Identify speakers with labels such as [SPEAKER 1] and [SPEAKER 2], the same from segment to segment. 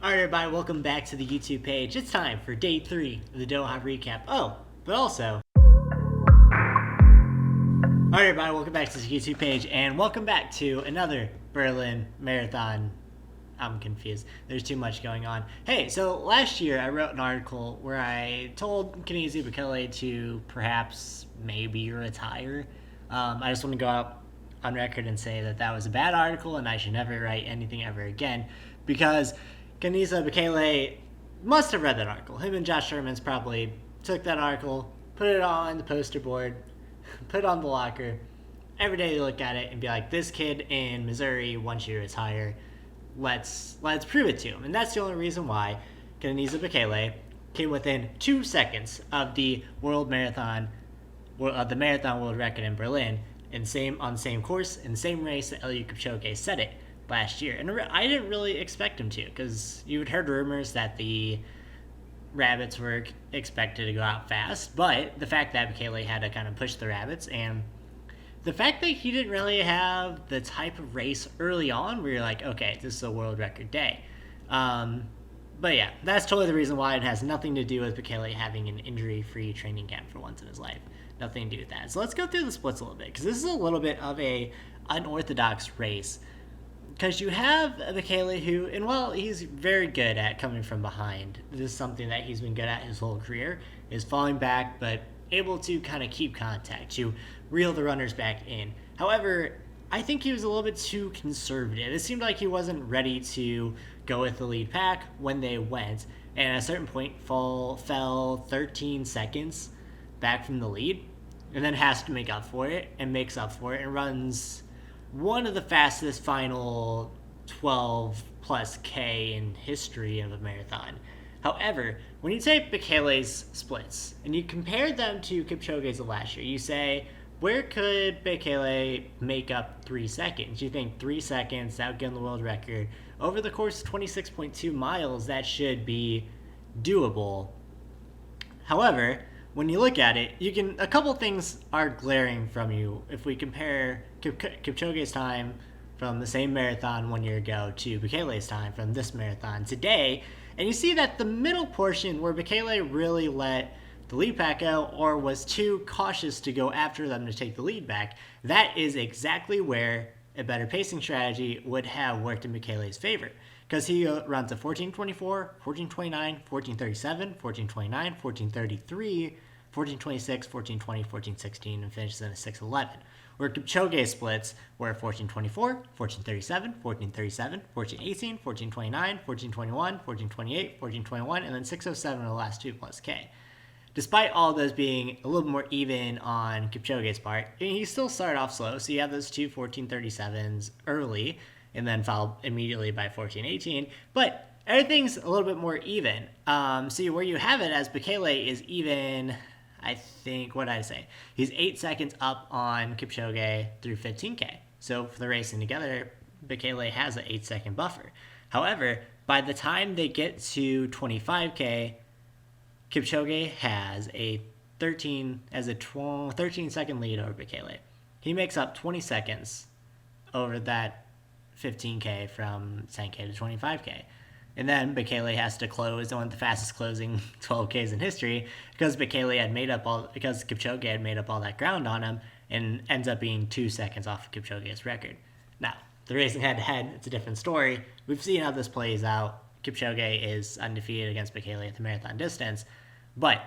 [SPEAKER 1] Alright, everybody, welcome back to the YouTube page. It's time for day 3 of the Doha recap. Oh, but also... Alright, everybody, welcome back to the YouTube page, and welcome back to another Berlin Marathon. I'm confused. There's too much going on. Hey, so last year I wrote an article where I told Kenenisa Bekele to perhaps maybe retire. I just want to go out on record and say that was a bad article and I should never write anything ever again, because Kenenisa Bekele must have read that article. Him and Josh Sherman's probably took that article, put it on the poster board, put it on the locker. Every day they look at it and be like, this kid in Missouri wants you to retire. Let's prove it to him. And that's the only reason why Kenenisa Bekele came within 2 seconds of the marathon world record in Berlin, on the same course, in the same race that Eliud Kipchoge set it last year. And I didn't really expect him to, because you had heard rumors that the rabbits were expected to go out fast, but the fact that Bekele had to kind of push the rabbits, and the fact that he didn't really have the type of race early on where you're like, okay, this is a world record day. But yeah, that's totally the reason why. It has nothing to do with Bekele having an injury-free training camp for once in his life. Nothing to do with that. So let's go through the splits a little bit, because this is a little bit of a unorthodox race. Because you have Bekele who, and while he's very good at coming from behind, this is something that he's been good at his whole career, is falling back, but able to kind of keep contact, to reel the runners back in. However, I think he was a little bit too conservative. It seemed like he wasn't ready to go with the lead pack when they went, and at a certain point fell 13 seconds back from the lead, and then has to make up for it, and makes up for it, and runs one of the fastest final 12 plus K in history of a marathon. However, when you take Bekele's splits and you compare them to Kipchoge's of last year, you say, where could Bekele make up 3 seconds? You think 3 seconds, that would get him the world record. Over the course of 26.2 miles, that should be doable. However, when you look at it, a couple things are glaring from you. If we compare Kipchoge's time from the same marathon 1 year ago to Bekele's time from this marathon today, and you see that the middle portion where Bekele really let the lead pack out or was too cautious to go after them to take the lead back, that is exactly where a better pacing strategy would have worked in Bekele's favor. Because he runs a 14:24, 14:29, 14:37, 14:29, 14:33, 14:26, 14:20, 14:16, and finishes in a 6:11. Where Kipchoge splits were 14:24, 14:37, 14:37, 14:18, 14:29, 14:21, 14:28, 14:21, and then 6:07 in the last 2 plus K. Despite all those being a little more even on Kipchoge's part, he still started off slow, so you have those 2 14:37s early, and then followed immediately by 14:18, but everything's a little bit more even. So where you have it as Bekele is even, I think, what did I say? He's 8 seconds up on Kipchoge through 15K. So for the racing together, Bekele has an 8-second buffer. However, by the time they get to 25K, Kipchoge has a 13-second lead over Bekele. He makes up 20 seconds over that 15K from 10K to 25K. And then Bekele has to close one of the fastest closing 12Ks in history because Kipchoge had made up all that ground on him, and ends up being 2 seconds off of Kipchoge's record. Now, the racing head-to-head, it's a different story. We've seen how this plays out. Kipchoge is undefeated against Bekele at the marathon distance, but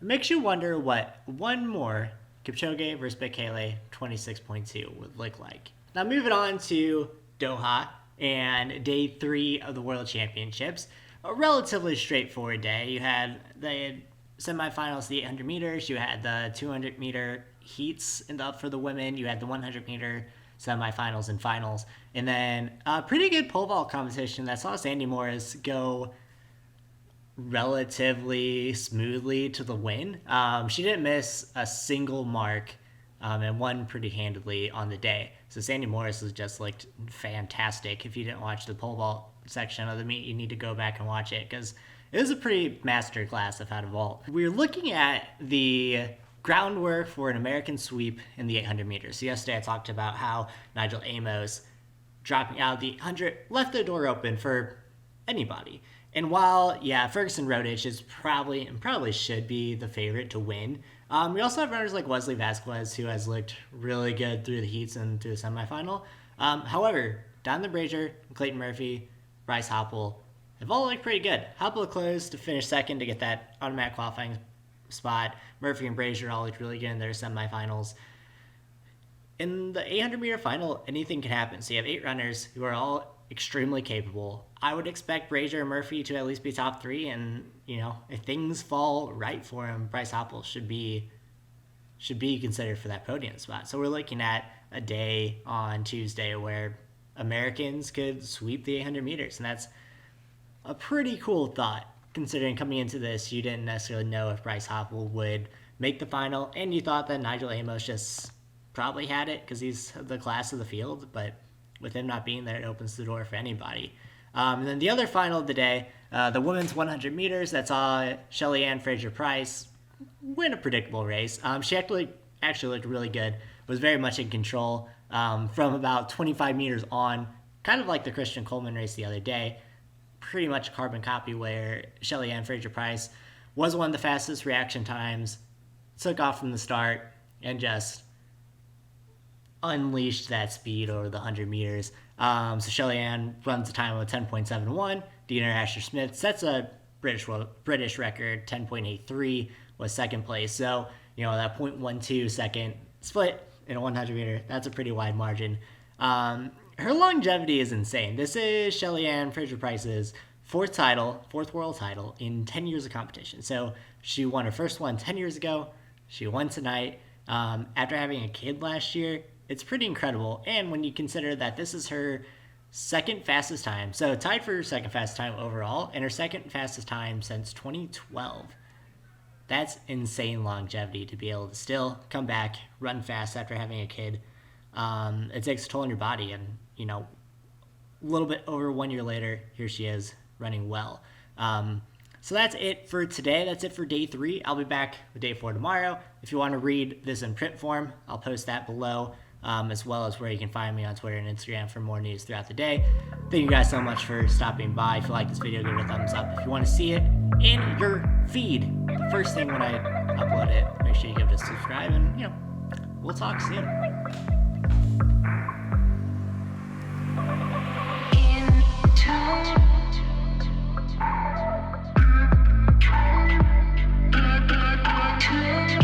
[SPEAKER 1] it makes you wonder what one more Kipchoge versus Bekele 26.2 would look like. Now, moving on to Doha and day 3 of the World Championships. A relatively straightforward day. You had the semifinals, the 800 meters. You had the 200 meter heats for the women. You had the 100 meter semifinals and finals. And then a pretty good pole vault competition that saw Sandy Morris go relatively smoothly to the win. She didn't miss a single mark, and won pretty handedly on the day. So Sandy Morris was just looked fantastic. If you didn't watch the pole vault section of the meet, you need to go back and watch it, because it was a pretty master class of how to vault. We're looking at the groundwork for an American sweep in the 800 meters. So yesterday I talked about how Nigel Amos dropping out of the 100 left the door open for anybody. And while, yeah, Ferguson Rodich is probably and probably should be the favorite to win, we also have runners like Wesley Vasquez, who has looked really good through the heats and through the semifinal. However, Donovan Brazier, Clayton Murphy, Bryce Hoppel have all looked pretty good. Hoppel closed to finish second to get that automatic qualifying spot. Murphy and Brazier all looked really good in their semifinals. In the 800-meter final, anything can happen. So you have 8 runners who are all extremely capable. I would expect Brazier and Murphy to at least be top 3, and if things fall right for him, Bryce Hoppel should be considered for that podium spot. So we're looking at a day on Tuesday where Americans could sweep the 800 meters, and that's a pretty cool thought, considering coming into this you didn't necessarily know if Bryce Hoppel would make the final, and you thought that Nigel Amos just probably had it because he's the class of the field, but with him not being there, it opens the door for anybody. And then the other final of the day, the women's 100 meters, that saw Shelly-Ann Frazier-Price win a predictable race. She actually looked really good, was very much in control from about 25 meters on, kind of like the Christian Coleman race the other day, pretty much a carbon copy where Shelly-Ann Frazier-Price was one of the fastest reaction times, took off from the start, and just unleashed that speed over the 100 meters. So Shelly-Ann runs a time of 10.71. Dina Asher-Smith sets a British record, 10.83, was second place. So, that 0.12 second split in a 100 meter, that's a pretty wide margin. Her longevity is insane. This is Shelly-Ann Frazier-Price's fourth world title in 10 years of competition. So she won her first one 10 years ago. She won tonight. After having a kid last year, it's pretty incredible. And when you consider that this is her second fastest time, so tied for her second fastest time overall, and her second fastest time since 2012. That's insane longevity to be able to still come back, run fast after having a kid. It takes a toll on your body, and a little bit over 1 year later, here she is running well. So that's it for today. That's it for day 3. I'll be back with day 4 tomorrow. If you want to read this in print form, I'll post that below, as well as where you can find me on Twitter and Instagram for more news throughout the day. Thank you guys so much for stopping by. If you like this video, give it a thumbs up. If you want to see it in your feed, the first thing when I upload it, make sure you give it a subscribe, and we'll talk soon.